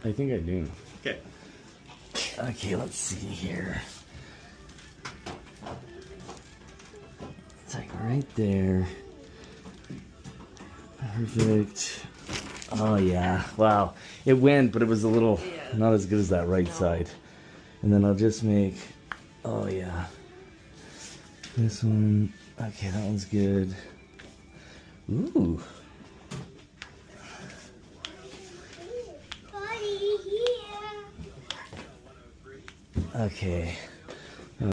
I think I do. Okay. Okay, let's see here. It's like right there. Perfect. Oh yeah, wow. It went, but it was a little not as good as that right side. And then I'll just make, oh yeah. This one, okay, that one's good. Ooh. Okay.